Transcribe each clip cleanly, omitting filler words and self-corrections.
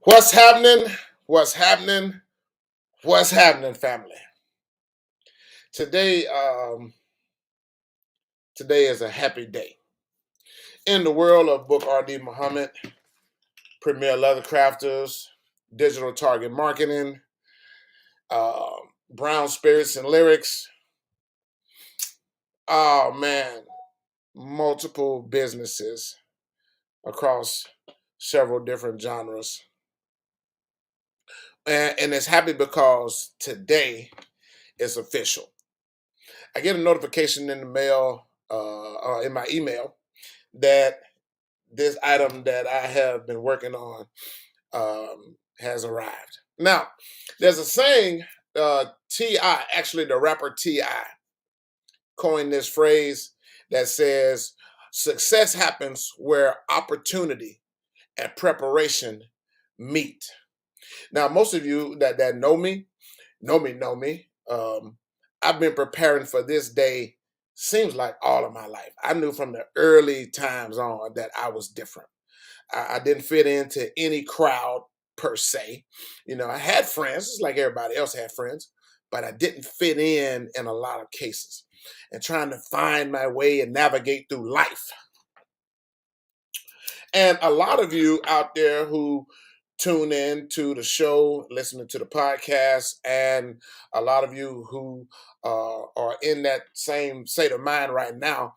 What's happening? What's happening? What's happening, family? Today, today is a happy day in the world of Book R.D. Muhammad, Premier Leather Crafters, Digital Target Marketing, uh, Brown Spirits and Lyrics. Oh man, multiple businesses across several different genres, and it's happy because today is official. I get a notification in the mail, in my email, that this item that I have been working on has arrived. Now, there's a saying, T.I., actually the rapper T.I., coined this phrase that says, success happens where opportunity and preparation meet. Now, most of you that know me. I've been preparing for this day, seems like all of my life. I knew from the early times on that I was different. I didn't fit into any crowd per se. You know, I had friends, just like everybody else had friends, but I didn't fit in a lot of cases. And trying to find my way and navigate through life. And a lot of you out there who tune in to the show, listening to the podcast, and a lot of you who are in that same state of mind right now,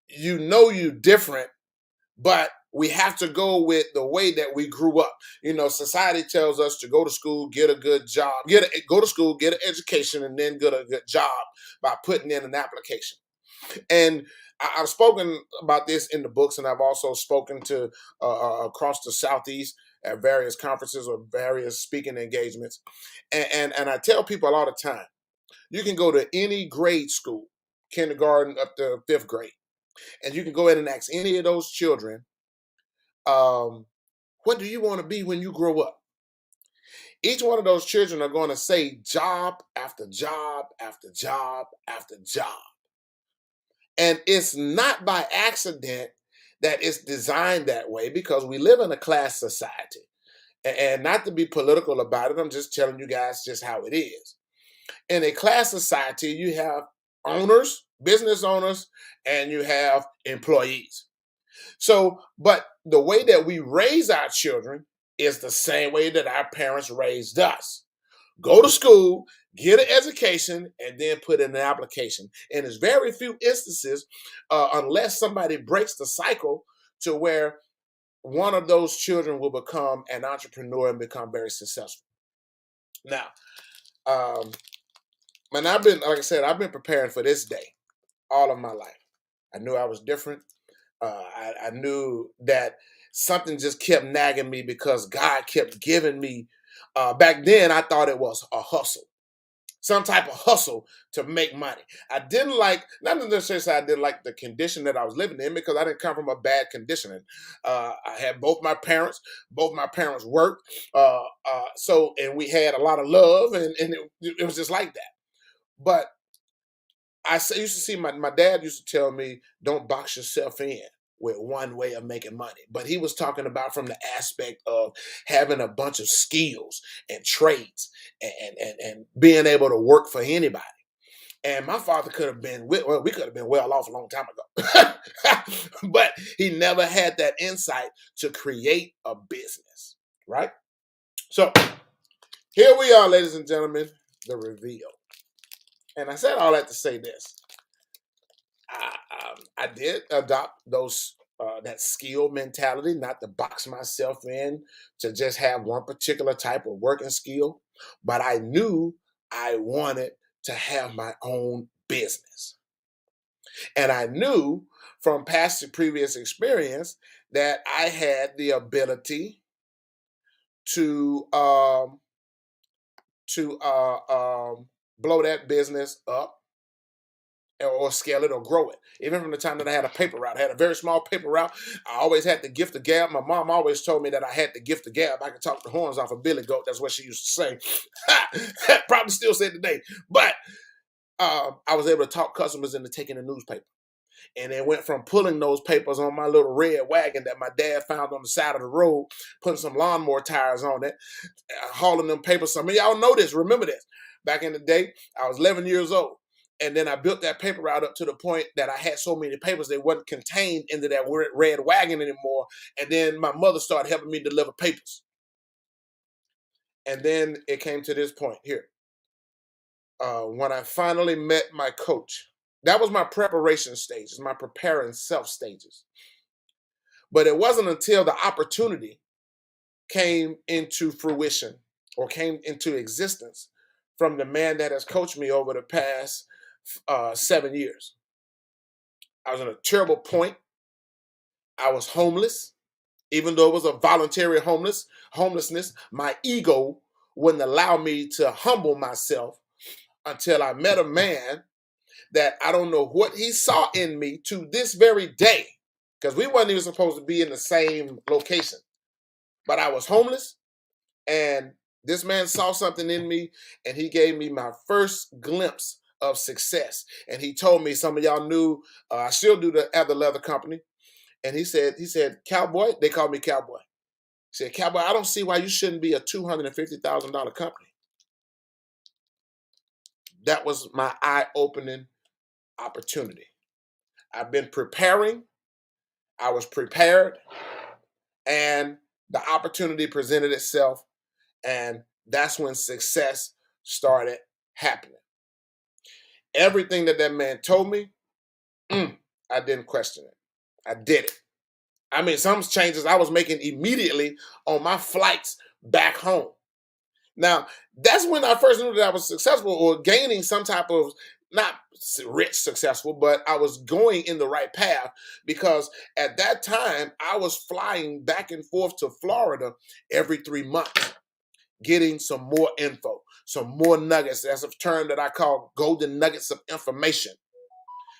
you know you different, but we have to go with the way that we grew up. You know, society tells us to go to school, get a good job, go to school, get an education, and then get a good job by putting in an application. And I've spoken about this in the books, and I've also spoken to across the Southeast at various conferences or various speaking engagements. And I tell people all the time, you can go to any grade school, kindergarten up to fifth grade, and you can go ahead and ask any of those children, um, what do you want to be when you grow up? Each one of those children are going to say job after job after job after job. And it's not by accident that it's designed that way, because we live in a class society. And not to be political about it, I'm just telling you guys just how it is. In a class society, you have owners, business owners, and you have employees. So, but the way that we raise our children is the same way that our parents raised us. Go to school, get an education, and then put in an application. And there's very few instances, unless somebody breaks the cycle, to where one of those children will become an entrepreneur and become very successful. Now, and I've been, like I said, I've been preparing for this day all of my life. I knew I was different. I knew that something just kept nagging me, because God kept giving me. Back then, I thought it was a hustle, some type of hustle to make money. I didn't like, not necessarily say I didn't like the condition that I was living in, because I didn't come from a bad conditioning. I had both my parents. Both my parents worked. And we had a lot of love, and it was just like that. But used to see my dad used to tell me, don't box yourself in with one way of making money. But he was talking about from the aspect of having a bunch of skills and trades, and being able to work for anybody. And my father could have been, well, we could have been well off a long time ago. But he never had that insight to create a business, right? So here we are, ladies and gentlemen, the reveal. And I said all that to say this. I did adopt those that skill mentality, not to box myself in to just have one particular type of working skill, but I knew I wanted to have my own business, and I knew from past and previous experience that I had the ability to blow that business up, or scale it or grow it. Even from the time that I had a paper route, I had a very small paper route. I always had the gift of gab. My mom always told me that I had the gift of gab. I could talk the horns off a billy goat. That's what she used to say. Probably still say today. But I was able to talk customers into taking the newspaper. And it went from pulling those papers on my little red wagon that my dad found on the side of the road, putting some lawnmower tires on it, hauling them papers. Some of y'all know this, remember this. Back in the day, I was 11 years old. And then I built that paper route up to the point that I had so many papers they wasn't contained into that red wagon anymore. And then my mother started helping me deliver papers. And then it came to this point here. When I finally met my coach, that was my preparation stages, my preparing self stages. But it wasn't until the opportunity came into fruition or came into existence from the man that has coached me over the past 7 years. I was in a terrible point. I was homeless, even though it was a voluntary homelessness. My ego wouldn't allow me to humble myself until I met a man that I don't know what he saw in me to this very day, because we weren't even supposed to be in the same location. But I was homeless, and this man saw something in me, and he gave me my first glimpse of success. And he told me, some of y'all knew, I still do at the leather company. And he said, Cowboy, they call me Cowboy. He said, Cowboy, I don't see why you shouldn't be a $250,000 company. That was my eye-opening opportunity. I've been preparing. I was prepared, and the opportunity presented itself, and that's when success started happening. Everything that man told me, I didn't question it. I did it. I mean, some changes I was making immediately on my flights back home. Now, that's when I first knew that I was successful or gaining some type of, not rich successful, but I was going in the right path, because at that time I was flying back and forth to Florida every 3 months, getting some more info, some more nuggets. That's a term that I call golden nuggets of information.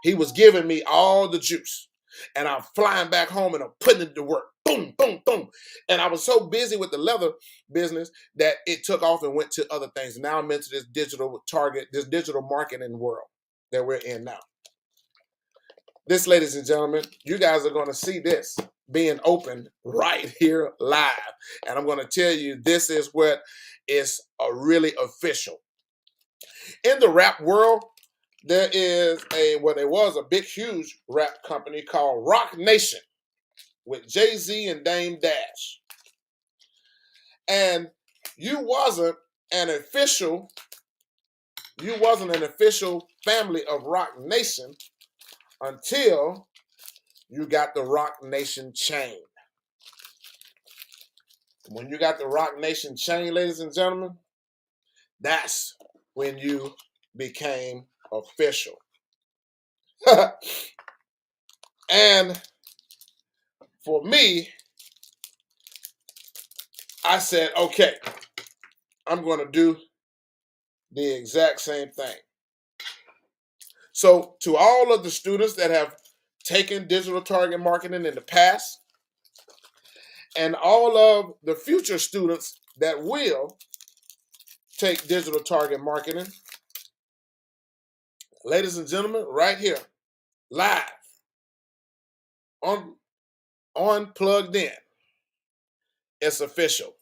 He was giving me all the juice, and I'm flying back home and I'm putting it to work. Boom, boom, boom. And I was so busy with the leather business that it took off and went to other things. Now I'm into this digital marketing world that we're in now. This, ladies and gentlemen, you guys are going to see this being open right here live. And I'm going to tell you, this is what is really official. In the rap world, there was a big, huge rap company called Rock Nation with Jay-Z and Dame Dash. And you wasn't an official family of Rock Nation until you got the Rock Nation chain. When you got the Rock Nation chain, ladies and gentlemen, that's when you became official. And for me, I said, okay, I'm going to do the exact same thing. So to all of the students that have taken digital target marketing in the past, and all of the future students that will take digital target marketing, ladies and gentlemen, right here, live, on Plugged In, it's official.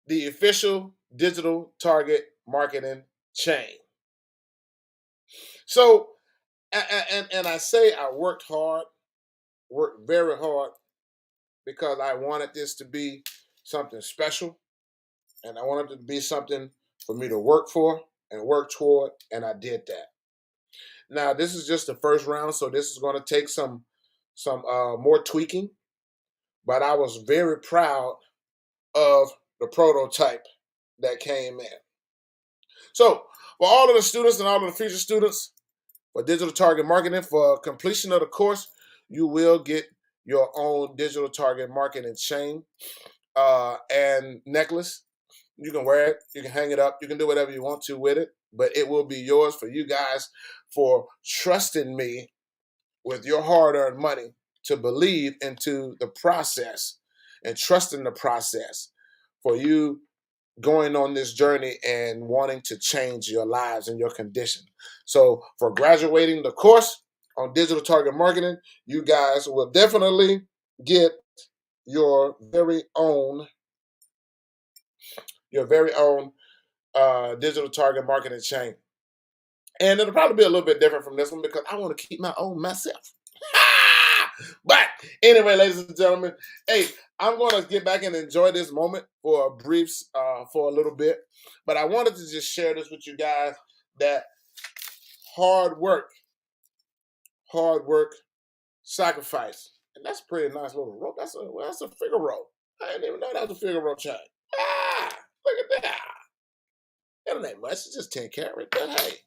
The official digital target marketing chain. So, and I say I worked very hard, because I wanted this to be something special, and I wanted it to be something for me to work for and work toward, and I did that. Now, this is just the first round, so this is going to take some more tweaking, but I was very proud of the prototype that came in. So, for all of the students and all of the future students for digital target marketing, for completion of the course, you will get your own digital target marketing chain and necklace. You can wear it, you can hang it up, you can do whatever you want to with it, but it will be yours for you guys for trusting me with your hard-earned money to believe into the process and trusting the process for you going on this journey and wanting to change your lives and your condition. So for graduating the course, on digital target marketing, you guys will definitely get your very own digital target marketing chain. And it'll probably be a little bit different from this one because I want to keep my own myself. But anyway, ladies and gentlemen, hey, I'm going to get back and enjoy this moment for for a little bit. But I wanted to just share this with you guys that hard work, sacrifice. And that's a pretty nice little rope. That's a figure rope. I didn't even know that was a figure rope chain. Look at that. That ain't much. It's just 10 carat. But hey,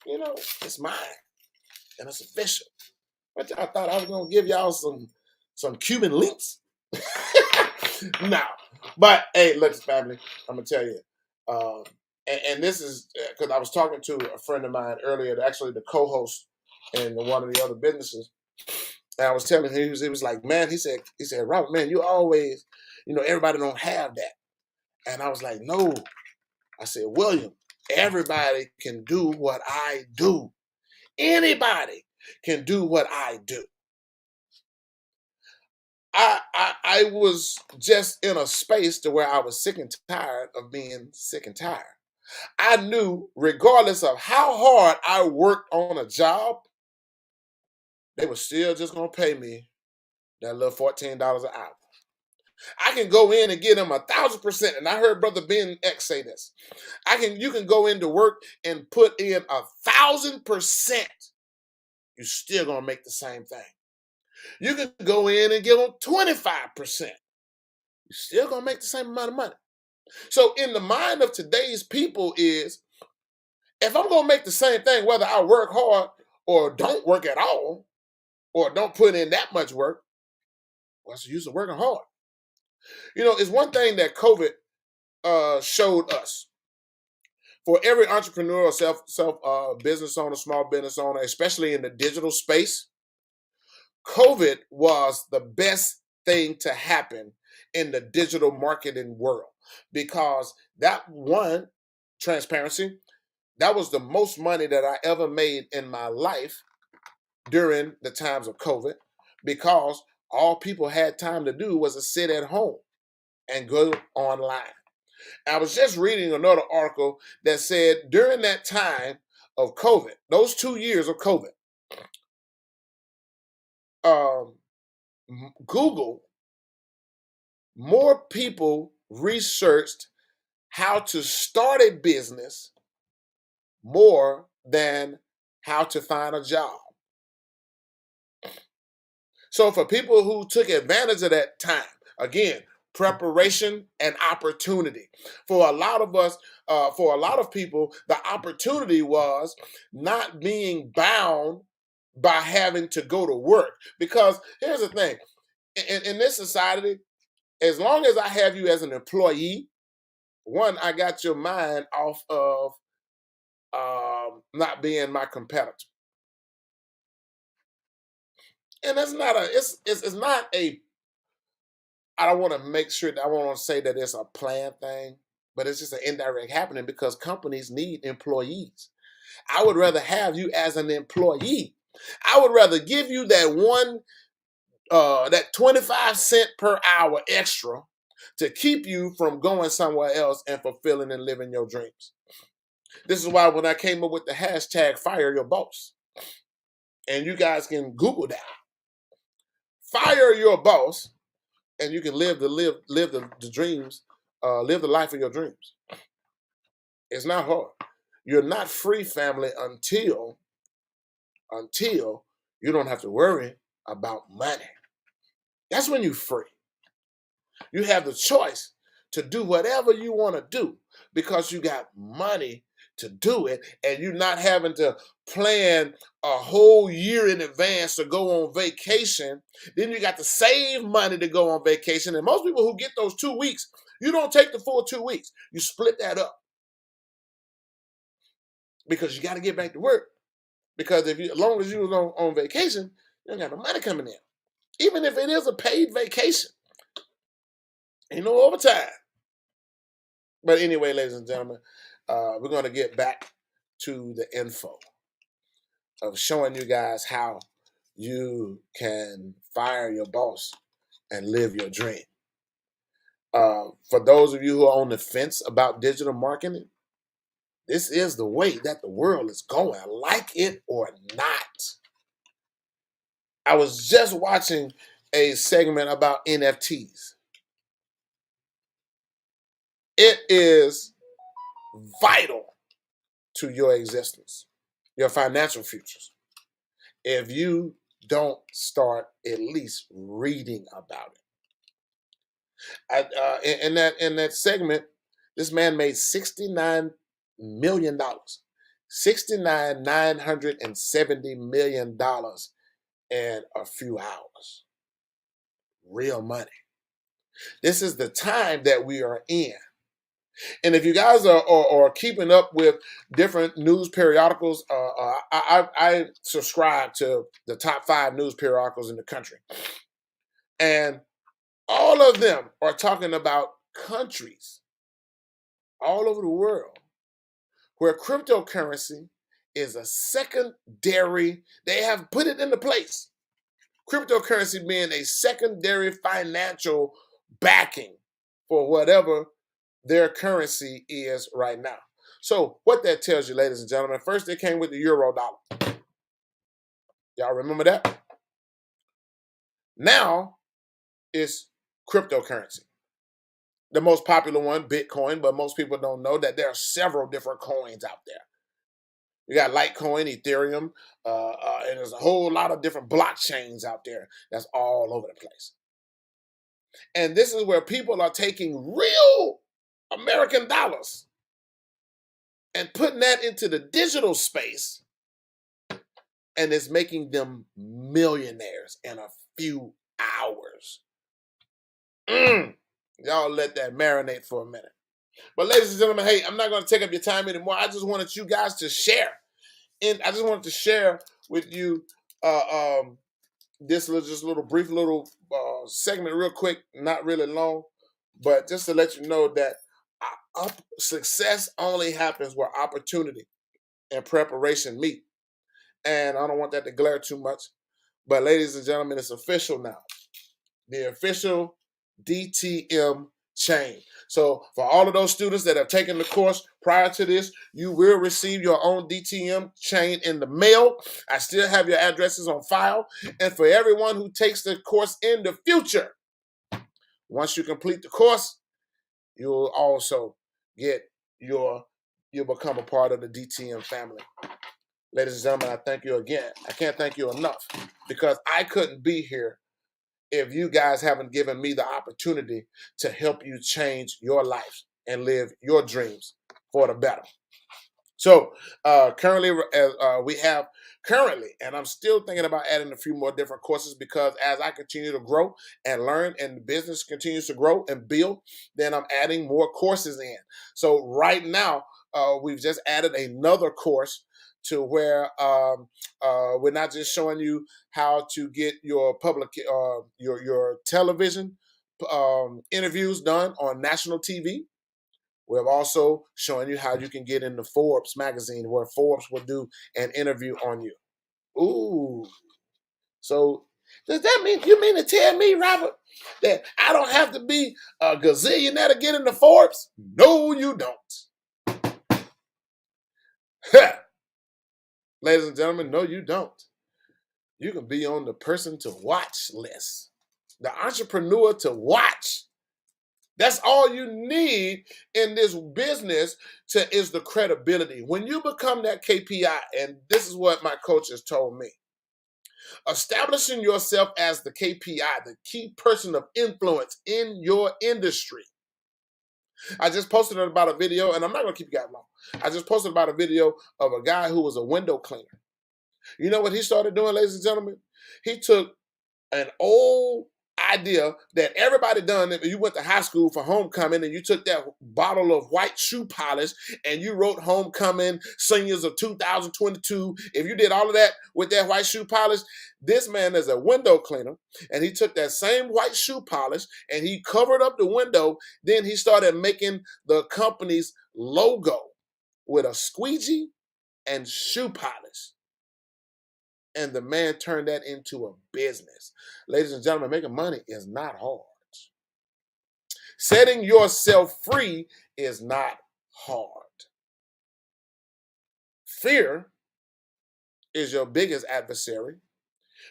it's mine. And it's official. But y'all thought I was gonna give y'all some Cuban links? No. But hey, look, family, I'm gonna tell you. And this is because I was talking to a friend of mine earlier, actually the co-host in one of the other businesses. And I was telling him, he was like, man, he said, Robert, man, you always, everybody don't have that. And I was like, no. I said, William, everybody can do what I do. Anybody can do what I do. I was just in a space to where I was sick and tired of being sick and tired. I knew regardless of how hard I worked on a job, they were still just going to pay me that little $14 an hour. I can go in and get them 1,000%. And I heard Brother Ben X say this. You can go into work and put in 1,000%. You're still going to make the same thing. You can go in and give them 25%. You're still going to make the same amount of money. So in the mind of today's people is, if I'm going to make the same thing, whether I work hard or don't work at all, or don't put in that much work, what's the use of working hard? It's one thing that COVID showed us. For every entrepreneur or self business owner, small business owner, especially in the digital space, COVID was the best thing to happen in the digital marketing world, because that one, transparency, that was the most money that I ever made in my life during the times of COVID, because all people had time to do was to sit at home and go online. I was just reading another article that said during that time of COVID, those 2 years of COVID, Google, more people researched how to start a business more than how to find a job. So for people who took advantage of that time, again, preparation and opportunity. For a lot of us, for a lot of people, the opportunity was not being bound by having to go to work. Because here's the thing, in this society, as long as I have you as an employee, one, I got your mind off of not being my competitor. And it's not a, I don't want to make sure that I want to say that it's a planned thing, but it's just an indirect happening because companies need employees. I would rather have you as an employee. I would rather give you that 25 cents per hour extra to keep you from going somewhere else and fulfilling and living your dreams. This is why when I came up with the hashtag fire your boss, and you guys can Google that, fire your boss, and you can live the dreams, live the life of your dreams. It's not hard. You're not free, family, until you don't have to worry about money. That's when you're free. You have the choice to do whatever you want to do because you got money to do it, and you're not having to plan a whole year in advance to go on vacation. Then you got to save money to go on vacation. And most people who get those 2 weeks, you don't take the full 2 weeks. You split that up because you got to get back to work. Because as long as you was on vacation, you don't got no money coming in. Even if it is a paid vacation, ain't no overtime. But anyway, ladies and gentlemen, we're going to get back to the info. of showing you guys how you can fire your boss and live your dream. For those of you who are on the fence about digital marketing, this is the way that the world is going, like it or not. I was just watching a segment about NFTs. It is vital to your existence, your financial futures, if you don't start at least reading about it. In that segment, this man made $69 million, 970 million in a few hours. Real money. This is the time that we are in. And if you guys are keeping up with different news periodicals, I subscribe to the top 5 news periodicals in the country. And all of them are talking about countries all over the world where cryptocurrency is a secondary, they have put it into place. Cryptocurrency being a secondary financial backing for whatever their currency is right now. So what that tells you, ladies and gentlemen, first it came with the euro dollar. Y'all remember that? Now it's cryptocurrency. The most popular one, Bitcoin, but most people don't know that there are several different coins out there. You got Litecoin, Ethereum, and there's a whole lot of different blockchains out there that's all over the place. And this is where people are taking real American dollars and putting that into the digital space, and it's making them millionaires in a few hours. Y'all let that marinate for a minute. But ladies and gentlemen, hey, I'm not going to take up your time anymore. I just wanted you guys to share. And I just wanted to share with you this little brief segment real quick, not really long, but just to let you know that success only happens where opportunity and preparation meet. And I don't want that to glare too much. But ladies and gentlemen, it's official now. The official DTM chain. So for all of those students that have taken the course prior to this, you will receive your own DTM chain in the mail. I still have your addresses on file. And for everyone who takes the course in the future, once you complete the course, you'll also you'll become a part of the DTM family. Ladies and gentlemen, I thank you again. I can't thank you enough because I couldn't be here if you guys haven't given me the opportunity to help you change your life and live your dreams for the better. So currently, and I'm still thinking about adding a few more different courses because as I continue to grow and learn and the business continues to grow and build, then I'm adding more courses in. So right now, we've just added another course to where we're not just showing you how to get your your television interviews done on national TV. We're also showing you how you can get into Forbes magazine, where Forbes will do an interview on you. Ooh. So does that mean you mean to tell me, Robert, that I don't have to be a gazillionaire to get into Forbes? No, you don't. Ladies and gentlemen, no, you don't. You can be on the person to watch list, the entrepreneur to watch. That's all you need in this business is the credibility. When you become that KPI, and this is what my coach has told me, establishing yourself as the KPI, the key person of influence in your industry. I just posted about a video, and I'm not going to keep you guys long. I just posted about a video of a guy who was a window cleaner. You know what he started doing, ladies and gentlemen? He took an old idea that everybody done. If you went to high school for homecoming and you took that bottle of white shoe polish and you wrote homecoming seniors of 2022, if you did all of that with that white shoe polish, this man is a window cleaner, and he took that same white shoe polish and he covered up the window. Then he started making the company's logo with a squeegee and shoe polish. And the man turned that into a business. Ladies and gentlemen, making money is not hard. Setting yourself free is not hard. Fear is your biggest adversary.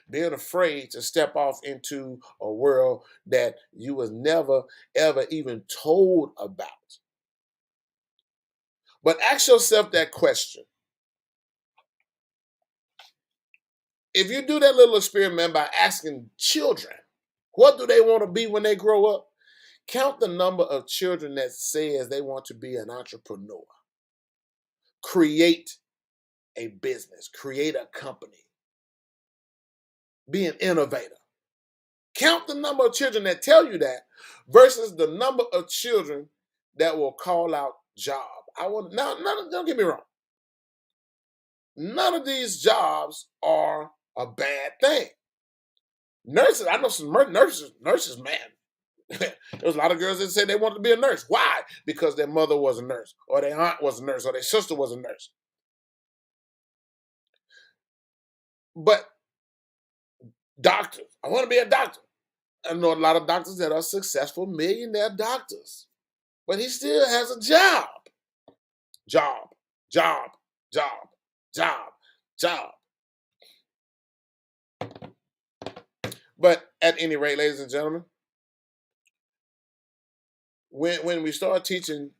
Being afraid to step off into a world that you was never, ever even told about. But ask yourself that question. If you do that little experiment by asking children, what do they want to be when they grow up? Count the number of children that says they want to be an entrepreneur, create a business, create a company, be an innovator. Count the number of children that tell you that versus the number of children that will call out job. Don't get me wrong. None of these jobs are a bad thing. Nurses, I know some nurses, man. There was a lot of girls that said they wanted to be a nurse. Why? Because their mother was a nurse, or their aunt was a nurse, or their sister was a nurse. But doctors, I want to be a doctor. I know a lot of doctors that are successful millionaire doctors, but he still has a job. Job, job, job, job, job. But at any rate, ladies and gentlemen, when we start teaching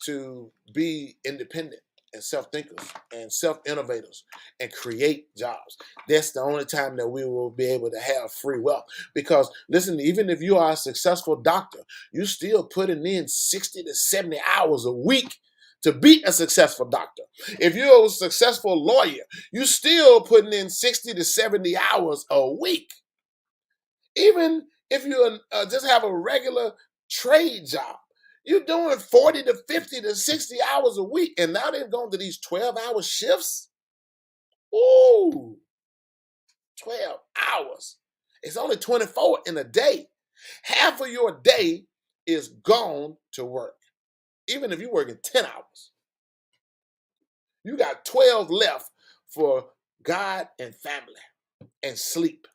to be independent and self-thinkers and self-innovators and create jobs, that's the only time that we will be able to have free wealth. Because listen, even if you are a successful doctor, you still putting in 60 to 70 hours a week to be a successful doctor. If you're a successful lawyer, you still putting in 60 to 70 hours a week. Even if you just have a regular trade job, you're doing 40 to 50 to 60 hours a week. And now they've gone to these 12-hour shifts. Ooh, 12 hours. It's only 24 in a day. Half of your day is gone to work. Even if you're working 10 hours, you got 12 left for God and family and sleep.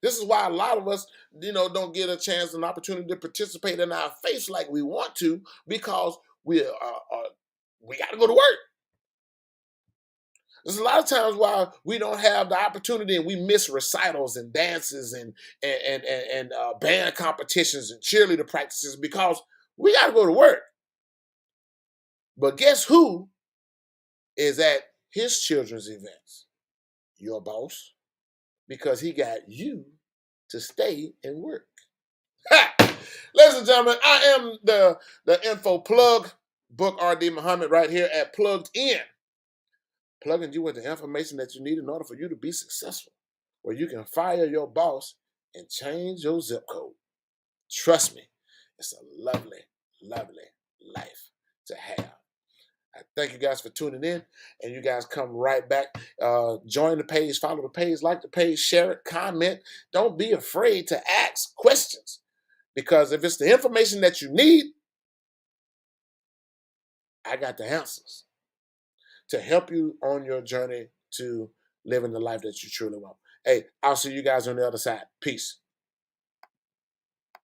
This is why a lot of us, don't get a chance, an opportunity to participate in our faith like we want to, because we got to go to work. There's a lot of times why we don't have the opportunity and we miss recitals and dances and band competitions and cheerleader practices because we got to go to work. But guess who is at his children's events? Your boss, because he got you to stay and work. Ladies and gentlemen, I am the info plug, Book R.D. Muhammad, right here at Plugged In. Plugging you with the information that you need in order for you to be successful, where you can fire your boss and change your zip code. Trust me, it's a lovely, lovely life to have. I thank you guys for tuning in, and you guys come right back. Join the page, follow the page, like the page, share it, comment. Don't be afraid to ask questions, because if it's the information that you need, I got the answers to help you on your journey to living the life that you truly want. Hey, I'll see you guys on the other side. Peace.